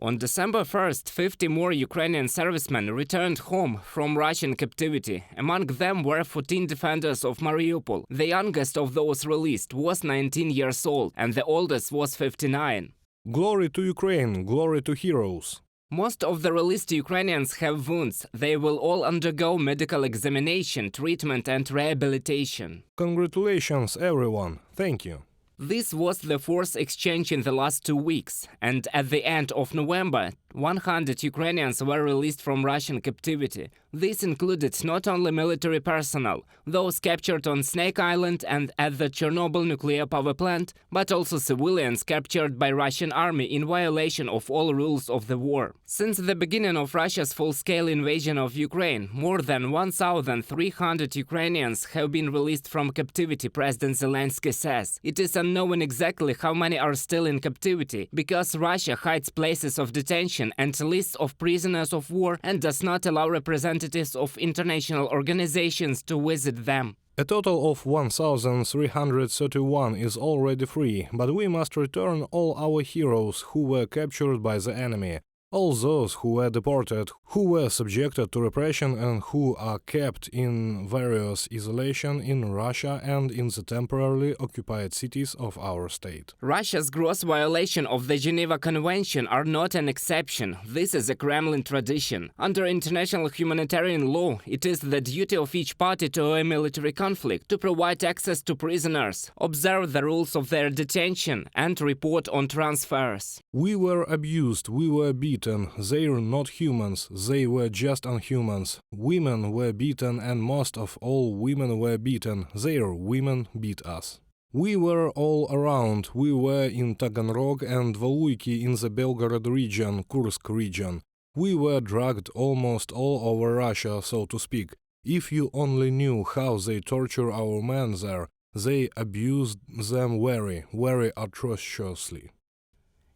On December 1st, 50 more Ukrainian servicemen returned home from Russian captivity. Among them were 14 defenders of Mariupol. The youngest of those released was 19 years old, and the oldest was 59. Glory to Ukraine, glory to heroes. Most of the released Ukrainians have wounds. They will all undergo medical examination, treatment and rehabilitation. Congratulations, everyone. Thank you. This was the fourth exchange in the last 2 weeks, and at the end of November, 100 Ukrainians were released from Russian captivity. This included not only military personnel, those captured on Snake Island and at the Chernobyl nuclear power plant, but also civilians captured by Russian army in violation of all rules of the war. Since the beginning of Russia's full-scale invasion of Ukraine, more than 1,300 Ukrainians have been released from captivity, President Zelenskyy says. It is unknown exactly how many are still in captivity, because Russia hides places of detention and lists of prisoners of war and does not allow representatives of international organizations to visit them. A total of 1,331 is already free, but we must return all our heroes who were captured by the enemy, all those who were deported, who were subjected to repression and who are kept in various isolation in Russia and in the temporarily occupied cities of our state. Russia's gross violation of the Geneva Convention are not an exception. This is a Kremlin tradition. Under international humanitarian law, it is the duty of each party to a military conflict to provide access to prisoners, observe the rules of their detention, and report on transfers. We were abused, we were beaten. They're not humans, they were just unhumans. Women were beaten, and most of all women were beaten. Their women beat us. We were all around. We were in Taganrog and Volodymyr in the Belgorod region, Kursk region. We were dragged almost all over Russia, so to speak. If you only knew how they torture our men there, they abused them very, very atrociously.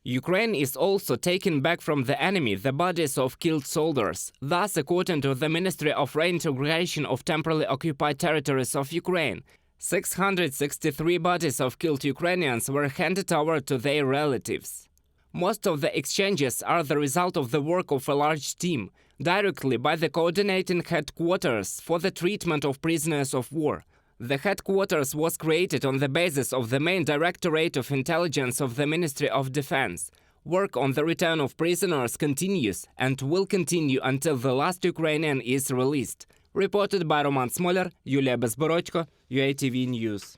Ukraine is also taking back from the enemy the bodies of killed soldiers. Thus, according to the Ministry of Reintegration of Temporarily Occupied Territories of Ukraine, 663 bodies of killed Ukrainians were handed over to their relatives. Most of the exchanges are the result of the work of a large team, directly by the coordinating headquarters for the treatment of prisoners of war. The headquarters was created on the basis of the main Directorate of Intelligence of the Ministry of Defense. Work on the return of prisoners continues and will continue until the last Ukrainian is released. Reported by Roman Smoler, Yulia Bezborodko, UATV News.